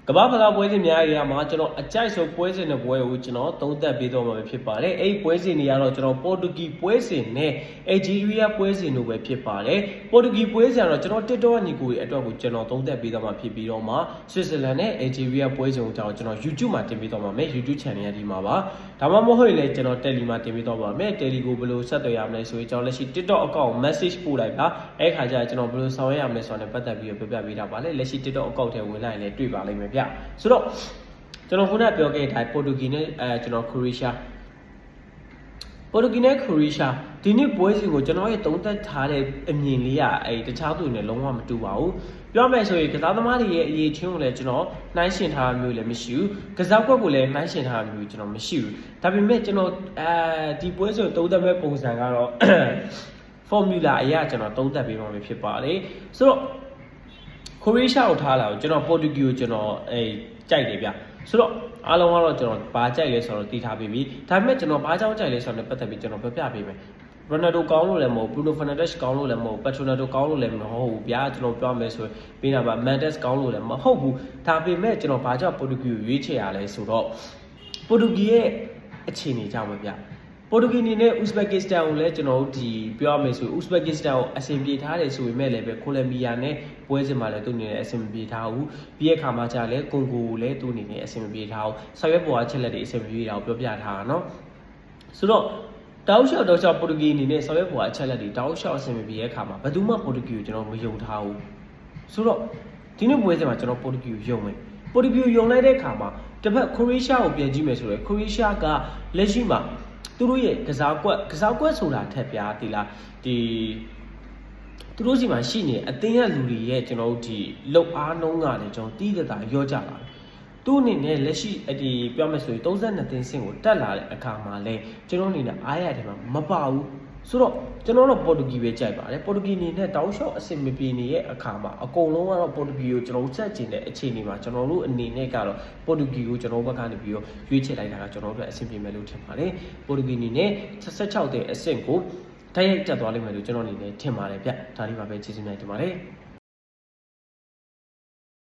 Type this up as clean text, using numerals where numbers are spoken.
ကဘာဖလားပွဲစဉ်များရာမှာကျွန်တော်အကြိုက်ဆုံးပွဲစဉ်တဲ့ပွဲကိုကျွန်တော်သုံးသပ်ပေးတော့မှာဖြစ်ပါတယ်အဲ့ပွဲစဉ်တွေကတော့ကျွန်တော်ပေါ်တူဂီပွဲစဉ်နဲ့အယ်ဂျီးရီးယားပွဲစဉ်တို့ပဲဖြစ်ပါတယ်ပေါ်တူဂီပွဲစဉ်ကတော့ကျွန်တော်တစ်တော့ညီကိုရဲ့အတွက်ကိုကျွန်တော်သုံးသပ်ပေးတော့မှာဖြစ်ပြီးတော့မှဆွစ်ဇာလန်နဲ့အယ်ဂျီးရီးယားပွဲစဉ်ကိုကျွန်တော် YouTube မှာတင်ပေးတော့မှာမယ် YouTube channel ရဒီမှာပါဒါမှမဟုတ်ရင်လည်းကျွန်တော် Tele မှာတင်ပေးတော့ပါမယ် Tele ကိုဘယ်လိုဆက်သွယ်ရမလဲဆိုရင်ကျွန်တော်လက်ရှိ TikTok account message ပို့လိုက်ပါအဲ့ခါကျကျွန်တော်ဘယ်လိုဆောင်ရွက်ရမလဲဆိုတာနဲ့ပတ်သက်ပြီးပြောပြပေးတာပါလေလက်ရှိ TikTok account ထဲဝင်လိုက်ရင်လည်းတွေ့ပါလိမ့်မယ်ဗျဆိုတော့ကျွန်တော်ခုနပြောခဲ့တဲ့အတိုင်းပေါ်တူဂီနဲ့ကျွန်တော်ခရိုအေးရှားပေါ်တူဂီနဲ့ခရိုအေးရှားဒီနေ့ပွဲစဉ်ကိုကျွန်တော်ရဲ့သုံးသပ်ထားတဲ့အမြင်လေးကတခြားသူတွေနဲ့လုံးဝမတူပါဘူးပြောမယ်ဆိုရင်ကစားသမားတွေရဲ့အရေးချင်းကိုလည်းကျွန်တော်နှိုင်းယှဉ်ထားတာမျိုးလည်းမရှိဘူးကစားကွက်ကိုလည်းနှိုင်းယှဉ်ထားတာမျိုးကျွန်တော်မရှိဘူးဒါပေမဲ့ကျွန်တော်ဒီပွဲစဉ်သုံးသပ်မဲ့ပုံစံကတော့ formula အရာကျွန်တော်သုံးသပ်ပေးမှာဖြစ်ပါတယ်ဆိုတော့ခရိုအေးရှားကိုထားလာကိုကျွန်တော်ပေါ်တူဂီကိုကျွန်တော်ကြိုက်တယ်ဗျဆိုတော့အားလုံးကတော့ကျွန်တော်ဘာကြိုက်လဲဆိုတော့တည်ထားပြီးပြီဒါပေမဲ့ကျွန်တော်ဘာကြောင့်ကြိုက်လဲဆိုတော့ပတ်သက်ပြီးကျွန်တော်ပြပေးမယ် Ronaldo ကောင်းလို့လည်းမဟုတ် Bruno Fernandes ကောင်းလို့လည်းမဟုတ် Petronado ကောင်းလို့လည်းမဟုတ်ဘူးဗျာကျွန်တော်ပြောမယ်ဆိုရင်ပြီးတာပါ Mendes ကောင်းလို့လည်းမဟုတ်ဘူးဒါပေမဲ့ကျွန်တော်ဘာကြောင့်ပေါ်တူဂီကိုရွေးချယ်ရလဲဆိုတော့ပေါ်တူဂီရဲ့အခြေအနေကြောင့်ပဲဗျပေါ်တူဂီအနေနဲ့ Uzbekistan ကိုလည်းကျွန်တော်တို့ဒီပြောရမယ်ဆို Uzbekistan ကိုအဆင်ပြေထားတယ်ဆိုပေမဲ့လည်းပဲကိုလမ်ဘီယာနဲ့ပွဲစဉ်မှာလည်းသူအနေနဲ့အဆင်မပြေထားဘူးပြီးတဲ့အခါမှာကြာလဲကွန်ဂိုကိုလည်းသူအနေနဲ့အဆင်မပြေထားဘူးဆောက်ရွက်ပေါ်အချက်လက်တွေအဆင်မပြေတာကိုပြောပြထားတာเนาะဆိုတော့တောက်လျှောက်ပေါ်တူဂီအနေနဲ့ဆောက်ရွက်ပေါ်အချက်လက်တွေတောက်လျှောက်အဆင်မပြေတဲ့အခါမှာဘယ်သူမှပေါ်တူဂီကိုကျွန်တော်မယုံထားဘူးဆိုတော့ဒီနေ့ပွဲစဉ်မှာကျွန်တော်ပေါ်တူဂီကိုယုံမယ်ပေါ်တူဂီကိုယုံလိုက်တဲ့အခါမှာတစ်ဖက်ခရိုအေးရှားကိုပြန်ကြည့်မယ်ဆိုရင်ခရိုအေးရှားကလက်ရှိမှာသူတို့ရဲ့ကစားကွက်ဆိုတာထက်ပြားဒီလားဒီသူတို့စီမှာရှိနေအသင်းရလူတွေရဲ့ကျွန်တော်တို့ဒီလှုပ်အားနှုံးကလည်းကျွန်တော်တီးတတာရောကြလာတယ်သူ့အနေနဲ့လက်ရှိဒီပြောမယ်ဆိုရင်32သင်းစင်ကိုတက်လာတဲ့အခါမှာလဲကျွန်တော်အနေနဲ့အားရတယ်မှာမပါဘူးဆိုတော့ကျွန်တော်တို့ပေါ်တူဂီပဲကြိုက်ပါတယ်ပေါ်တူဂီအနေနဲ့တောင်းလျှောက်အဆင်မပြေနေတဲ့အခါမှာအကုန်လုံးကတော့ပေါ်တူဂီကိုကျွန်တော်ဆက်ကျင်တဲ့အခြေအနေမှာကျွန်တော်တို့အနေနဲ့ကတော့ပေါ်တူဂီကိုကျွန်တော်ဘက်ကနေပြီးတော့ရွေးချယ်လိုက်တာကကျွန်တော်တို့အဆင်ပြေမယ်လို့ထင်ပါတယ်ပေါ်တူဂီအနေနဲ့16တဲ့အဆင့်ကိုတိုက်ရိုက်တက်သွားလိမ့်မယ်လို့ကျွန်တော်အနေနဲ့ထင်ပါတယ်ဗျဒါလေးပါပဲကျေးဇူးများတင်ပါတယ်